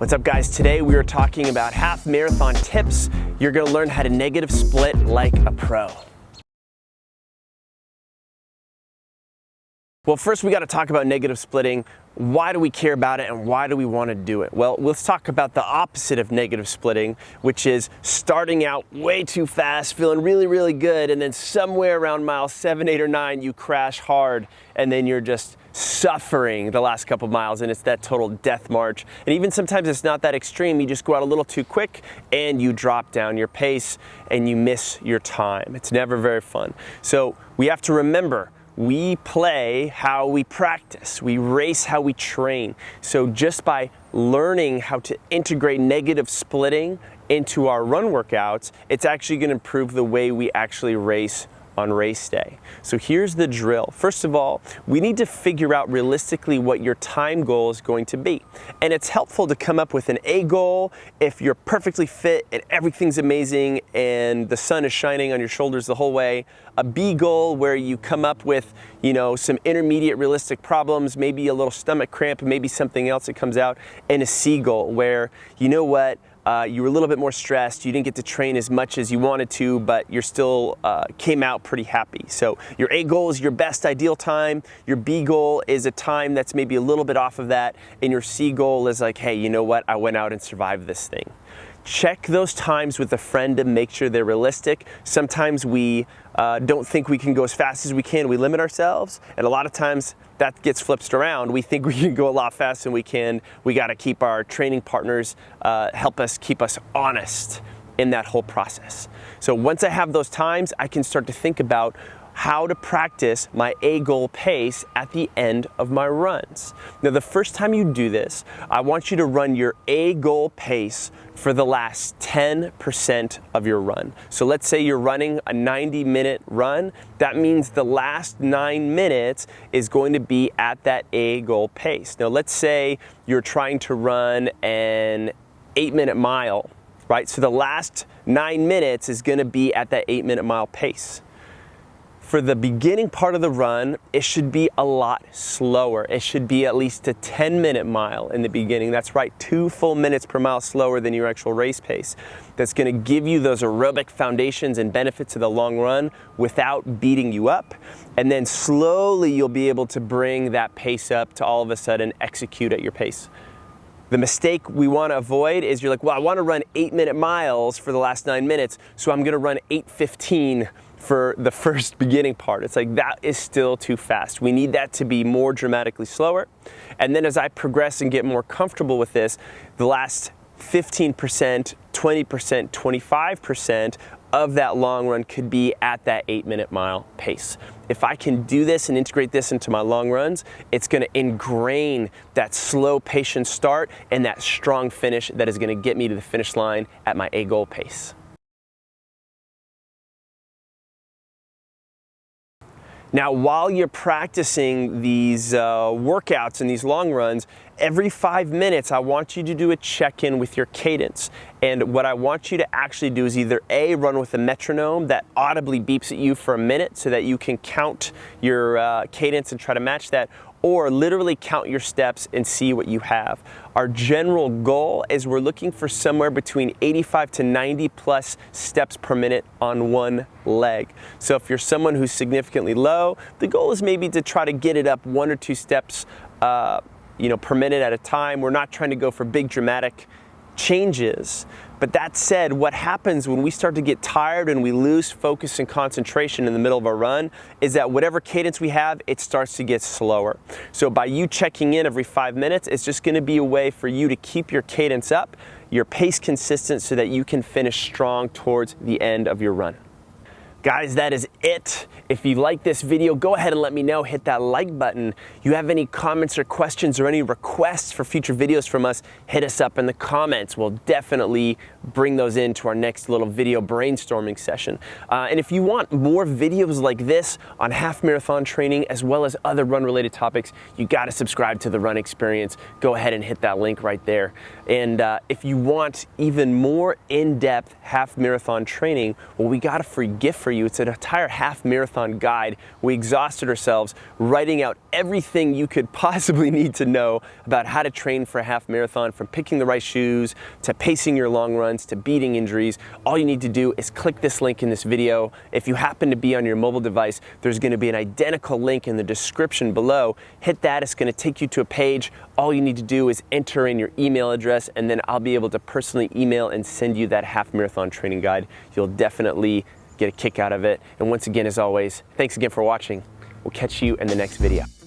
What's up, guys? Today we are talking about half marathon tips. You're gonna learn how to negative split like a pro. Well, first we gotta talk about negative splitting. Why do we care about it and why do we wanna do it? Well, let's talk about the opposite of negative splitting, which is starting out way too fast, feeling really, really good, and then somewhere around mile 7, 8, or 9, you crash hard, and then you're just suffering the last couple miles, and it's that total death march. And even sometimes it's not that extreme. You just go out a little too quick and you drop down your pace and you miss your time. It's never very fun. So we have to remember, we play how we practice. We race how we train. So just by learning how to integrate negative splitting into our run workouts, it's actually going to improve the way we actually race on race day. So here's the drill. First of all, we need to figure out realistically what your time goal is going to be. And it's helpful to come up with an A goal if you're perfectly fit and everything's amazing and the sun is shining on your shoulders the whole way. A B goal where you come up with, some intermediate realistic problems, maybe a little stomach cramp, maybe something else that comes out. And a C goal where, you were a little bit more stressed, you didn't get to train as much as you wanted to, but you're still came out pretty happy. So your A goal is your best ideal time, your B goal is a time that's maybe a little bit off of that, and your C goal is like, hey, I went out and survived this thing. Check those times with a friend to make sure they're realistic. Sometimes we don't think we can go as fast as we can, we limit ourselves, and a lot of times that gets flipped around. We think we can go a lot faster than we can. We gotta keep our training partners, keep us honest in that whole process. So once I have those times, I can start to think about how to practice my A goal pace at the end of my runs. Now, the first time you do this, I want you to run your A goal pace for the last 10% of your run. So let's say you're running a 90-minute run. That means the last 9 minutes is going to be at that A goal pace. Now, let's say you're trying to run an 8-minute mile, right? So the last 9 minutes is gonna be at that 8-minute mile pace. For the beginning part of the run, it should be a lot slower. It should be at least a 10-minute mile in the beginning. That's right, 2 full minutes per mile slower than your actual race pace. That's gonna give you those aerobic foundations and benefits of the long run without beating you up. And then slowly you'll be able to bring that pace up to all of a sudden execute at your pace. The mistake we want to avoid is you're like, well, I want to run 8-minute miles for the last 9 minutes, so I'm going to run 8:15 for the first beginning part. It's like, that is still too fast. We need that to be more dramatically slower. And then as I progress and get more comfortable with this, the last 15%, 20%, 25% of that long run could be at that 8-minute mile pace. If I can do this and integrate this into my long runs, it's gonna ingrain that slow, patient start and that strong finish that is gonna get me to the finish line at my A goal pace. Now, while you're practicing these workouts and these long runs, every 5 minutes, I want you to do a check-in with your cadence. And what I want you to actually do is either A, run with a metronome that audibly beeps at you for a minute so that you can count your cadence and try to match that, or literally count your steps and see what you have. Our general goal is we're looking for somewhere between 85 to 90 plus steps per minute on one leg. So if you're someone who's significantly low, the goal is maybe to try to get it up 1 or 2 steps per minute at a time. We're not trying to go for big dramatic changes. But that said, what happens when we start to get tired and we lose focus and concentration in the middle of our run is that whatever cadence we have, it starts to get slower. So by you checking in every 5 minutes, it's just going to be a way for you to keep your cadence up, your pace consistent, so that you can finish strong towards the end of your run. Guys, that is it. If you like this video, go ahead and let me know. Hit that like button. You have any comments or questions or any requests for future videos from us, hit us up in the comments. We'll definitely bring those into our next little video brainstorming session. And if you want more videos like this on half marathon training as well as other run-related topics, you got to subscribe to The Run Experience. Go ahead and hit that link right there. And if you want even more in-depth half marathon training, well, we got a free gift for for you. It's an entire half marathon guide. We exhausted ourselves writing out everything you could possibly need to know about how to train for a half marathon, from picking the right shoes, to pacing your long runs, to beating injuries. All you need to do is click this link in this video. If you happen to be on your mobile device, there's going to be an identical link in the description below. Hit that, it's going to take you to a page. All you need to do is enter in your email address, and then I'll be able to personally email and send you that half marathon training guide. You'll definitely get a kick out of it. And once again, as always, thanks again for watching. We'll catch you in the next video.